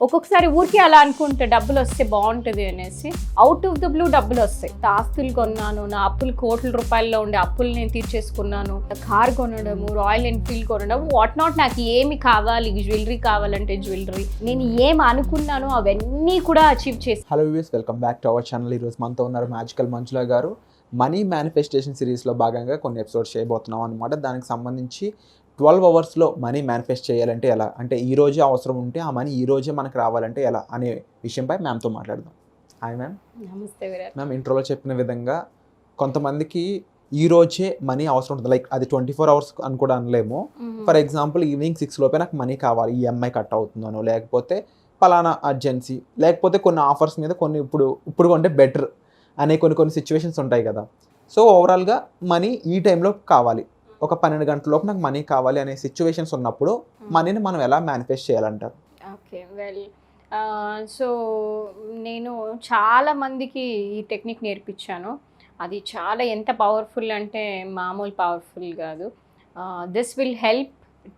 ఒక్కొక్కసారి ఊరికే అలా అనుకుంటే డబ్బులు వస్తే బాగుంటుంది అనేసి అవుట్ ఆఫ్ ద బ్లూ డబ్బులు వస్తాయి. ఆస్తులు కొన్నాను, నా అప్పులు కోట్ల రూపాయల్లో ఉండే అప్పులు నేను తీర్చేసుకున్నాను, కార్ కొనడము, రాయల్ ఎన్ఫీల్డ్ కొనడం, వాట్ నాట్, నాకు ఏమి కావాలి, జ్యువెలరీ కావాలంటే జ్యువెలరీ, నేను ఏం అనుకున్నానో అవన్నీ కూడా అచీవ్ చేసి. Hello viewers, welcome back to our channel. ఈరోజు మనతో ఉన్నారు మ్యాజికల్ మంజుల గారు. మనీ మేనిఫెస్టేషన్ సిరీస్లో భాగంగా కొన్ని ఎపిసోడ్స్ చేయబోతున్నాం అనమాట. దానికి సంబంధించి 12 అవర్స్లో మనీ మేనిఫెస్ట్ చేయాలంటే ఎలా, అంటే ఈ రోజే అవసరం ఉంటే ఆ మనీ ఈ రోజే మనకు రావాలంటే ఎలా అనే విషయంపై మ్యామ్తో మాట్లాడదాం. Hi ma'am. నమస్తే విరాట్. మ్యామ్, ఇంట్రోలో చెప్పిన విధంగా కొంతమందికి ఈ రోజే మనీ అవసరం ఉంటుంది, లైక్ అది 24 అవర్స్ అని కూడా అనలేము. ఫర్ ఎగ్జాంపుల్ ఈవినింగ్ 6 లోపే నాకు మనీ కావాలి, ఈఎంఐ కట్ అవుతుందనో, లేకపోతే పలానా అర్జెన్సీ, లేకపోతే కొన్ని ఆఫర్స్ మీద కొన్ని ఇప్పుడు కొంటే బెటర్ అనే కొన్ని సిచ్యువేషన్స్ ఉంటాయి కదా. సో ఓవరాల్గా మనీ ఈ టైంలో కావాలి, ఒక 12 గంటలలోపు నాకు మనీ కావాలి అనే సిచ్యువేషన్స్ ఉన్నప్పుడు మనీని మనం ఎలా మేనిఫెస్ట్ చేయాలంటారు? ఓకే, వెల్, సో నేను చాలా మందికి ఈ టెక్నిక్ నేర్పించాను. అది చాలా ఎంత పవర్ఫుల్ అంటే మామూలు పవర్ఫుల్ కాదు. This will help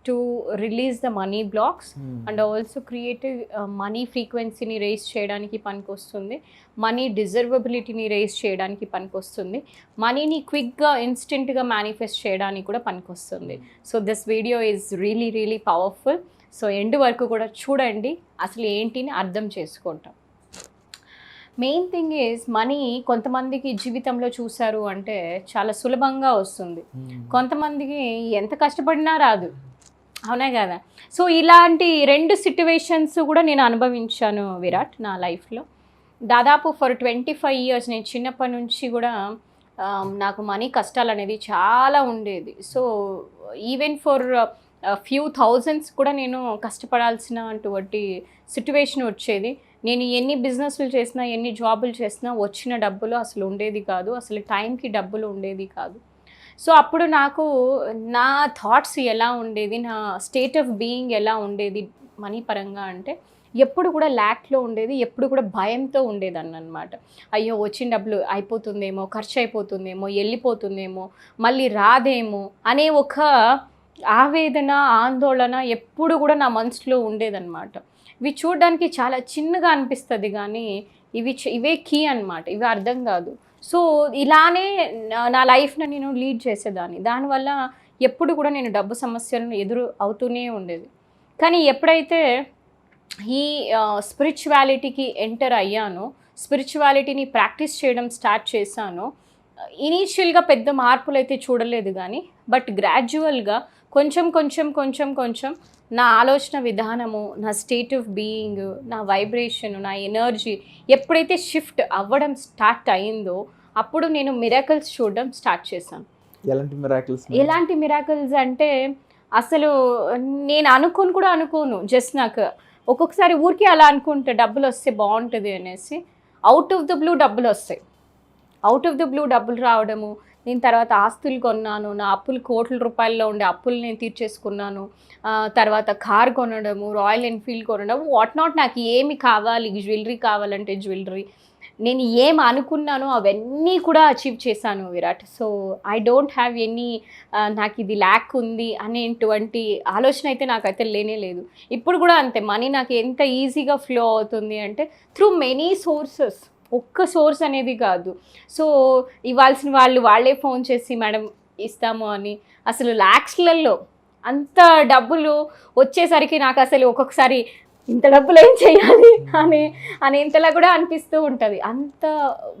to release the money blocks and also creative money ఫ్రీక్వెన్సీని రేస్ చేయడానికి పనికొస్తుంది, మనీ డిజర్వబిలిటీని రేస్ చేయడానికి పనికొస్తుంది, మనీని క్విక్గా ఇన్స్టెంట్గా మేనిఫెస్ట్ చేయడానికి కూడా పనికొస్తుంది. So this video is really powerful. So end వరకు కూడా చూడండి, అసలు ఏంటిని అర్థం చేసుకుంటాం. మెయిన్ థింగ్ ఈజ్ మనీ కొంతమందికి జీవితంలో చూశారు అంటే చాలా సులభంగా వస్తుంది, కొంతమందికి ఎంత కష్టపడినా రాదు, అవునా కదా. సో ఇలాంటి 2 సిట్యువేషన్స్ కూడా నేను అనుభవించాను విరాట్ నా లైఫ్లో. దాదాపు ఫర్ 25 ఇయర్స్ నేను చిన్నప్పటి నుంచి కూడా నాకు మనీ కష్టాలు అనేది చాలా ఉండేది. So even for few thousands కూడా నేను కష్టపడాల్సిన అటువంటి సిట్యువేషన్ వచ్చేది. నేను ఎన్ని బిజినెస్లు చేసినా, ఎన్ని జాబులు చేసినా వచ్చిన డబ్బులు అసలు ఉండేది కాదు, అసలు టైంకి డబ్బులు ఉండేది కాదు. సో అప్పుడు నాకు నా థాట్స్ ఎలా ఉండేది, నా స్టేట్ ఆఫ్ బీయింగ్ ఎలా ఉండేది మనీ పరంగా అంటే ఎప్పుడు కూడా ల్యాక్లో ఉండేది, ఎప్పుడు కూడా భయంతో ఉండేదాన్ని అనమాట. అయ్యో వచ్చిన డబ్బులు అయిపోతుందేమో, ఖర్చు అయిపోతుందేమో, వెళ్ళిపోతుందేమో, మళ్ళీ రాదేమో అనే ఒక ఆవేదన, ఆందోళన ఎప్పుడు కూడా నా మనసులో ఉండేదన్నమాట. ఇవి చూడడానికి చాలా చిన్నగా అనిపిస్తుంది కానీ ఇవే కీ అన్నమాట, ఇవి అర్థం కాదు. సో ఇలానే నా లైఫ్ని నేను లీడ్ చేసేదాన్ని. దానివల్ల ఎప్పుడు కూడా నేను డబ్బు సమస్యలను ఎదురు అవుతూనే ఉండేది. కానీ ఎప్పుడైతే ఈ స్పిరిచువాలిటీకి ఎంటర్ అయ్యానో, స్పిరిచువాలిటీని ప్రాక్టీస్ చేయడం స్టార్ట్ చేశానో, ఇనీషియల్గా పెద్ద మార్పులు అయితే చూడలేదు కానీ బట్ గ్రాడ్యువల్గా కొంచెం నా ఆలోచన విధానము, నా స్టేట్ ఆఫ్ బీయింగ్, నా వైబ్రేషన్, నా ఎనర్జీ ఎప్పుడైతే షిఫ్ట్ అవ్వడం స్టార్ట్ అయిందో అప్పుడు నేను మిరాకిల్స్ చూడడం స్టార్ట్ చేశాను. ఎలాంటి మిరాకిల్స్ అంటే అసలు నేను అనుకోను. జస్ట్ నాకు ఒక్కొక్కసారి ఊరికే అలా అనుకుంటే డబ్బులు వస్తే బాగుంటుంది అనేసి అవుట్ ఆఫ్ ద బ్లూ డబ్బులు వస్తాయి. అవుట్ ఆఫ్ ద బ్లూ డబ్బులు రావడము, నేను తర్వాత ఆస్తులు కొన్నాను, నా అప్పులు కోట్ల రూపాయల్లో ఉండే అప్పులు నేను తీర్చేసుకున్నాను, తర్వాత కార్ కొనడము, రాయల్ ఎన్ఫీల్డ్ కొనడం, వాట్ నాట్, నాకు ఏమి కావాలి, జ్యువెలరీ కావాలంటే జ్యువెలరీ, నేను ఏం అనుకున్నానో అవన్నీ కూడా అచీవ్ చేశాను Virat. So I don't have any నాకు ఇది ల్యాక్ ఉంది అనేటువంటి ఆలోచన అయితే నాకైతే లేనే లేదు. ఇప్పుడు కూడా అంతే, మనీ నాకు ఎంత ఈజీగా ఫ్లో అవుతుంది అంటే త్రూ మెనీ సోర్సెస్, ఒక్క సోర్స్ అనేది కాదు. సో ఇవ్వాల్సిన వాళ్ళే ఫోన్ చేసి మేడం ఇస్తాము అని, అసలు ల్యాక్స్లలో అంత డబ్బులు వచ్చేసరికి నాకు అసలు ఒక్కొక్కసారి ఇంత డబ్బులు ఏం చేయాలి అనేంతలా కూడా అనిపిస్తూ ఉంటుంది. అంత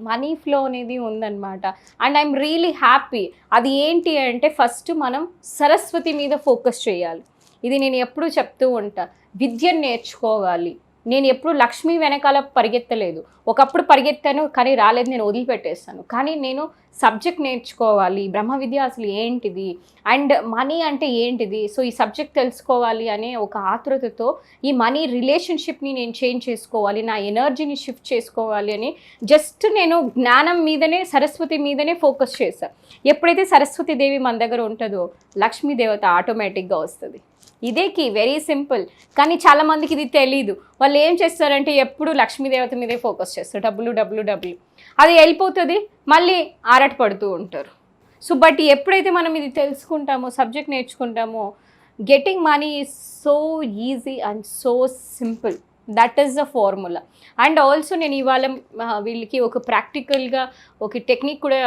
మనీ ఫ్లో అనేది ఉందన్నమాట. And I'm really happy. అది ఏంటి అంటే ఫస్ట్ మనం సరస్వతి మీద ఫోకస్ చేయాలి. ఇది నేను ఎప్పుడూ చెప్తూ ఉంటా, విద్యను నేర్చుకోవాలి. నేను ఎప్పుడు లక్ష్మి వెనకాల పరిగెత్తలేదు. ఒకప్పుడు పరిగెత్తాను కానీ రాలేదు, నేను వదిలిపెట్టేస్తాను. కానీ నేను సబ్జెక్ట్ నేర్చుకోవాలి, బ్రహ్మ విద్య అసలు ఏంటిది అండ్ మనీ అంటే ఏంటిది, సో ఈ సబ్జెక్ట్ తెలుసుకోవాలి అనే ఒక ఆతృతతో ఈ మనీ రిలేషన్షిప్ని నేను చేంజ్ చేసుకోవాలి, నా ఎనర్జీని షిఫ్ట్ చేసుకోవాలి అని జస్ట్ నేను జ్ఞానం మీదనే, సరస్వతి మీదనే ఫోకస్ చేశాను. ఎప్పుడైతే సరస్వతి దేవి మన దగ్గర ఉంటుందో లక్ష్మీ దేవత ఆటోమేటిక్గా వస్తుంది. ఇదే కీ, వెరీ సింపుల్. కానీ చాలామందికి ఇది తెలీదు. వాళ్ళు ఏం చేస్తారంటే ఎప్పుడు లక్ష్మీదేవత మీదే ఫోకస్ చేస్తారు, డబ్బులు, అది వెళ్ళిపోతుంది, మళ్ళీ ఆరాట పడుతూ ఉంటారు. సో బట్ ఎప్పుడైతే మనం ఇది తెలుసుకుంటామో, సబ్జెక్ట్ నేర్చుకుంటామో, getting money is so easy and so simple. That is the formula. And also నేను ఇవాళ వీళ్ళకి ఒక ప్రాక్టికల్గా ఒక టెక్నిక్ కూడా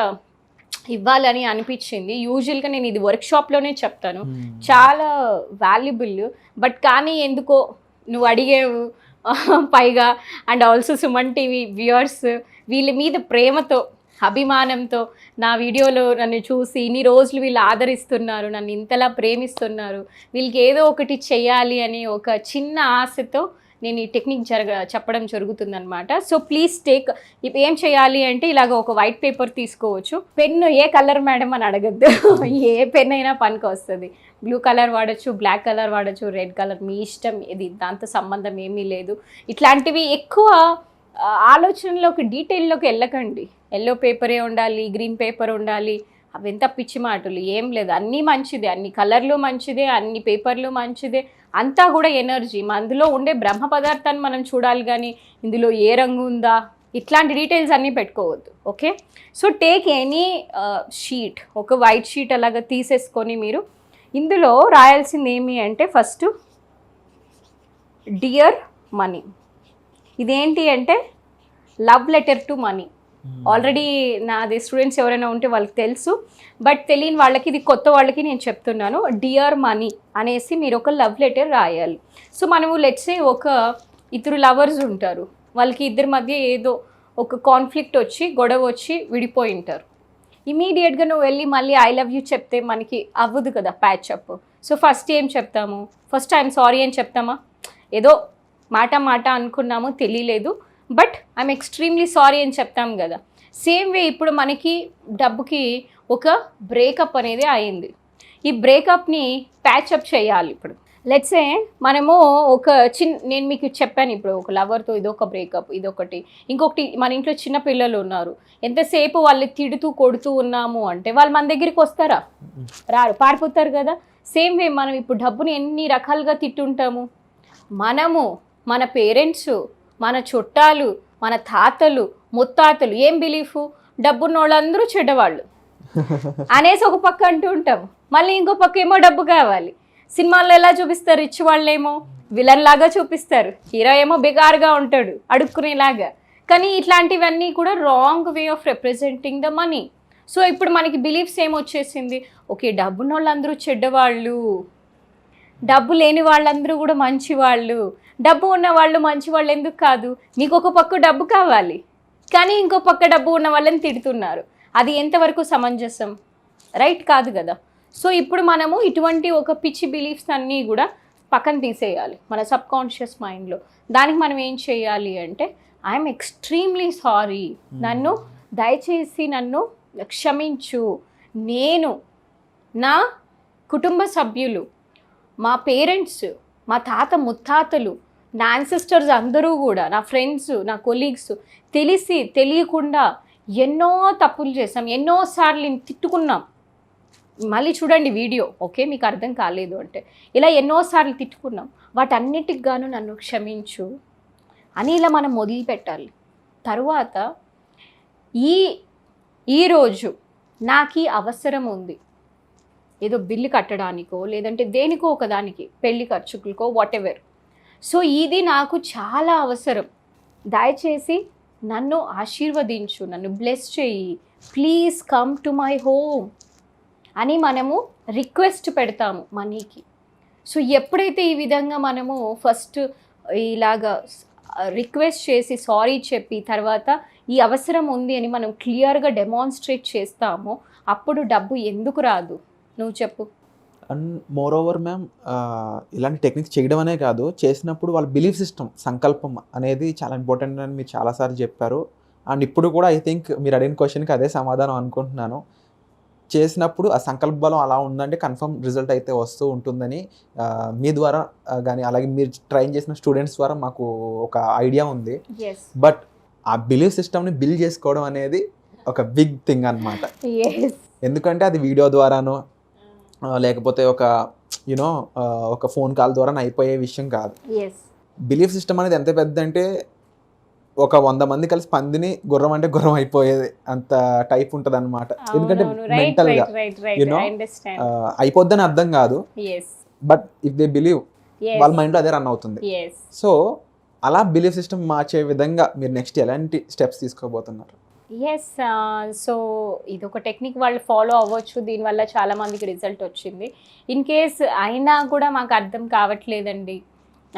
ఇవ్వాలని అనిపించింది. యూజువల్గా నేను ఇది వర్క్షాప్లోనే చెప్తాను, చాలా వాల్యుబుల్. బట్ కానీ ఎందుకో నువ్వు అడిగేవు పైగా. And also Suman TV viewers వీళ్ళ మీద ప్రేమతో అభిమానంతో నా వీడియోలో నన్ను చూసి ఇన్ని రోజులు వీళ్ళు ఆదరిస్తున్నారు, నన్ను ఇంతలా ప్రేమిస్తున్నారు, వీళ్ళకి ఏదో ఒకటి చెయ్యాలి అని ఒక చిన్న ఆశతో నేను ఈ టెక్నిక్ చెప్పడం జరుగుతుందనమాట. So please take. ఇప్పుడు ఏం చేయాలి అంటే ఇలాగ ఒక వైట్ పేపర్ తీసుకోవచ్చు. పెన్ను ఏ కలర్ మేడం అని అడగద్దు, ఏ పెన్ అయినా పనికి వస్తుంది. బ్లూ కలర్ వాడచ్చు, బ్లాక్ కలర్ వాడచ్చు, రెడ్ కలర్, మీ ఇష్టం. ఇది దాంతో సంబంధం ఏమీ లేదు. ఇట్లాంటివి ఎక్కువ ఆలోచనలోకి డీటెయిల్లోకి వెళ్ళకండి. ఎల్లో పేపరే ఉండాలి, గ్రీన్ పేపర్ ఉండాలి, అవి ఎంత పిచ్చి మాటలు. ఏం లేదు, అన్నీ మంచిదే, అన్ని కలర్లు మంచిదే, అన్ని పేపర్లు మంచిదే, అంతా కూడా ఎనర్జీ. అందులో ఉండే బ్రహ్మ పదార్థాన్ని మనం చూడాలి, కానీ ఇందులో ఏ రంగు ఉందా ఇట్లాంటి డీటెయిల్స్ అన్నీ పెట్టుకోవద్దు. Okay, so take any sheet, ఒక వైట్ షీట్ అలాగా తీసేసుకొని మీరు ఇందులో రాయాల్సింది ఏమి అంటే ఫస్ట్ డియర్ మనీ. ఇదేంటి అంటే love letter to money. Already నాది స్టూడెంట్స్ ఎవరైనా ఉంటే వాళ్ళకి తెలుసు, బట్ తెలియని వాళ్ళకి, ఇది కొత్త వాళ్ళకి నేను చెప్తున్నాను. డియర్ మనీ అనేసి మీరు ఒక లవ్ లెటర్ రాయాలి. సో మనము లెట్సే ఒక ఇద్దరు లవర్స్ ఉంటారు, వాళ్ళకి ఇద్దరి మధ్య ఏదో ఒక కాన్ఫ్లిక్ట్ వచ్చి గొడవ వచ్చి విడిపోయి ఉంటారు. ఇమీడియట్గా నువ్వు వెళ్ళి మళ్ళీ ఐ లవ్ యూ చెప్తే మనకి అవ్వదు కదా ప్యాచప్. సో ఫస్ట్ ఏం చెప్తాము, ఫస్ట్ ఐఎమ్ సారీ అని చెప్తామా, ఏదో మాట అనుకున్నాము తెలియలేదు, బట్ ఐఎమ్ ఎక్స్ట్రీమ్లీ సారీ అని చెప్తాం కదా. సేమ్ వే ఇప్పుడు మనకి డబ్బుకి ఒక బ్రేకప్ అనేది అయింది. ఈ బ్రేకప్ని ప్యాచప్ చేయాలి. ఇప్పుడు లెట్సే మనము ఒక నేను మీకు చెప్పాను ఇప్పుడు, ఒక లవర్తో ఇదొక బ్రేకప్, ఇదొకటి. ఇంకొకటి, మన ఇంట్లో చిన్న పిల్లలు ఉన్నారు, ఎంతసేపు వాళ్ళు తిడుతూ కొడుతూ ఉన్నాము అంటే వాళ్ళు మన దగ్గరికి వస్తారా? రారు, పారిపోతారు కదా. సేమ్ వే మనం ఇప్పుడు డబ్బుని ఎన్ని రకాలుగా తిట్టుంటాము. మనము, మన పేరెంట్స్, మన చుట్టాలు, మన తాతలు, ముత్తాతలు ఏం బిలీఫ్, డబ్బున్న వాళ్ళందరూ చెడ్డవాళ్ళు అనేసి ఒక పక్క అంటూ ఉంటాము. మళ్ళీ ఇంకో పక్క ఏమో డబ్బు కావాలి. సినిమాల్లో ఎలా చూపిస్తారు, రిచ్ వాళ్ళేమో విలన్ లాగా చూపిస్తారు, హీరో ఏమో బెగార్గా ఉంటాడు అడుక్కునేలాగా. కానీ ఇట్లాంటివన్నీ కూడా wrong way of representing the money. So ఇప్పుడు మనకి బిలీఫ్స్ ఏమొచ్చేసింది, ఓకే డబ్బున్న వాళ్ళందరూ చెడ్డవాళ్ళు, డబ్బు లేని వాళ్ళందరూ కూడా మంచివాళ్ళు, డబ్బు ఉన్న వాళ్ళు మంచివాళ్ళు ఎందుకు కాదు. మీకు ఒక పక్క డబ్బు కావాలి, కానీ ఇంకో పక్క డబ్బు ఉన్న వాళ్ళని తిడుతున్నారు. అది ఎంతవరకు సమంజసం? రైట్ కాదు కదా. సో ఇప్పుడు మనము ఇటువంటి ఒక పిచ్చి బిలీఫ్స్ అన్నీ కూడా పక్కన తీసేయాలి మన సబ్ కాన్షియస్ మైండ్లో. దానికి మనం ఏం చేయాలి అంటే ఐఎమ్ ఎక్స్ట్రీమ్లీ సారీ, నన్ను దయచేసి నన్ను క్షమించు. నేను, నా కుటుంబ సభ్యులు, మా పేరెంట్స్, మా తాత ముత్తాతలు, నా యాన్సిస్టర్స్ అందరూ కూడా, నా ఫ్రెండ్స్, నా కొలీగ్స్ తెలిసి తెలియకుండా ఎన్నో తప్పులు చేసాం, ఎన్నోసార్లు తిట్టుకున్నాం. మళ్ళీ చూడండి వీడియో, ఓకే మీకు అర్థం కాలేదు అంటే, ఇలా ఎన్నోసార్లు తిట్టుకున్నాం, వాటన్నిటికి గాను నన్ను క్షమించు అని ఇలా మనం మొదలు పెట్టాలి. తరువాత ఈరోజు నాకు ఈ అవసరం ఉంది, ఏదో బిల్లు కట్టడానికో లేదంటే దేనికో ఒకదానికి, పెళ్లి ఖర్చులకో వాట్ ఎవర్. సో ఇది నాకు చాలా అవసరం, దయచేసి నన్ను ఆశీర్వదించు, నన్ను బ్లెస్ చేయి, please come to my home అని మనము రిక్వెస్ట్ పెడతాము మనీకి. సో ఎప్పుడైతే ఈ విధంగా మనము ఫస్ట్ ఇలాగా రిక్వెస్ట్ చేసి సారీ చెప్పి తర్వాత ఈ అవసరం ఉంది అని మనం క్లియర్గా డెమాన్స్ట్రేట్ చేస్తామో అప్పుడు డబ్బు ఎందుకు రాదు నువ్వు చెప్పు. అండ్ మోర్ ఓవర్ మ్యామ్, ఇలాంటి టెక్నిక్స్ చేయడం అనే కాదు, చేసినప్పుడు వాళ్ళ బిలీఫ్ సిస్టమ్, సంకల్పం అనేది చాలా ఇంపార్టెంట్ అని మీరు చాలాసార్లు చెప్పారు. అండ్ ఇప్పుడు కూడా ఐ థింక్ మీరు అడిగిన క్వశ్చన్కి అదే సమాధానం అనుకుంటున్నాను. చేసినప్పుడు ఆ సంకల్ప బలం అలా ఉందంటే కన్ఫర్మ్ రిజల్ట్ అయితే వస్తూ ఉంటుందని మీ ద్వారా కానీ అలాగే మీరు ట్రైన్ చేసిన స్టూడెంట్స్ ద్వారా మాకు ఒక ఐడియా ఉంది. బట్ ఆ బిలీఫ్ సిస్టమ్ని బిల్డ్ చేసుకోవడం అనేది ఒక బిగ్ థింగ్ అన్నమాట. ఎందుకంటే అది వీడియో ద్వారానో లేకపోతే ఒక యూనో ఒక ఫోన్ కాల్ ద్వారా అయిపోయే విషయం కాదు. బిలీఫ్ సిస్టమ్ అనేది ఎంత పెద్ద అంటే ఒక 100 మంది కలిసి పందిని గుర్రం అంటే గుర్రం అయిపోయేది అంత టైప్ ఉంటుంది అనమాట. ఎందుకంటే మెంటల్ గా యూనో అయిపోద్దని అర్థం కాదు, బట్ ఇఫ్ దే బిలీవ్ వాళ్ళ మైండ్ లో అదే రన్ అవుతుంది. సో అలా బిలీఫ్ సిస్టమ్ మార్చే విధంగా మీరు నెక్స్ట్ ఎలాంటి స్టెప్స్ తీసుకోబోతున్నారు? ఎస్. సో ఇదొక టెక్నిక్ వాళ్ళు ఫాలో అవ్వచ్చు, దీనివల్ల చాలామందికి రిజల్ట్ వచ్చింది. ఇన్ కేస్ అయినా కూడా మాకు అర్థం కావట్లేదండి,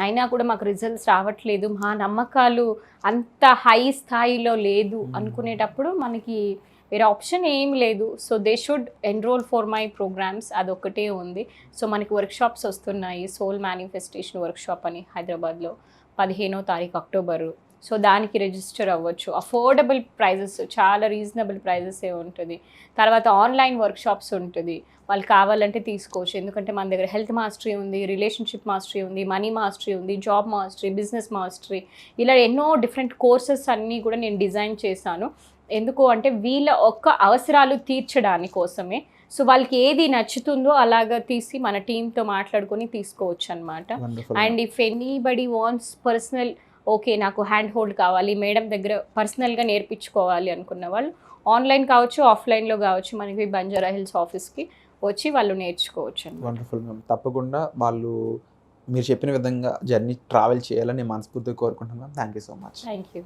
అయినా కూడా మాకు రిజల్ట్స్ రావట్లేదు, మా నమ్మకాలు అంత హై స్థాయిలో లేదు అనుకునేటప్పుడు మనకి వేరే ఆప్షన్ ఏం లేదు. So they should enrol for my programmes, అదొక్కటే ఉంది. సో మనకి వర్క్షాప్స్ వస్తున్నాయి, సోల్ మేనిఫెస్టేషన్ వర్క్షాప్ అని హైదరాబాద్లో 15వ తారీఖు అక్టోబరు. సో దానికి రిజిస్టర్ అవ్వచ్చు. అఫోర్డబుల్ ప్రైజెస్, చాలా రీజనబుల్ ప్రైజెసే ఉంటుంది. తర్వాత ఆన్లైన్ వర్క్షాప్స్ ఉంటుంది, వాళ్ళు కావాలంటే తీసుకోవచ్చు. ఎందుకంటే మన దగ్గర హెల్త్ మాస్టరీ ఉంది, రిలేషన్షిప్ మాస్టరీ ఉంది, మనీ మాస్టరీ ఉంది, జాబ్ మాస్టరీ, బిజినెస్ మాస్టరీ, ఇలా ఎన్నో డిఫరెంట్ కోర్సెస్ అన్నీ కూడా నేను డిజైన్ చేశాను. ఎందుకు అంటే వీళ్ళ ఒక్క అవసరాలు తీర్చడాని కోసమే. సో వాళ్ళకి ఏది నచ్చుతుందో అలాగా తీసి మన టీంతో మాట్లాడుకొని తీసుకోవచ్చు అనమాట. And if anybody wants personal, okay నాకు హ్యాండ్ హోల్డ్ కావాలి, మేడం దగ్గర పర్సనల్గా నేర్పించుకోవాలి అనుకున్న వాళ్ళు ఆన్లైన్ కావచ్చు, ఆఫ్లైన్లో కావచ్చు, మనకి బంజారా హిల్స్ ఆఫీస్కి వచ్చి వాళ్ళు నేర్చుకోవచ్చు. Wonderful ma'am. తప్పకుండా వాళ్ళు మీరు చెప్పిన విధంగా జర్నీ ట్రావెల్ చేయాలని నేను మనస్ఫూర్తిగా కోరుకుంటున్నాను. Thank you so much. Thank you.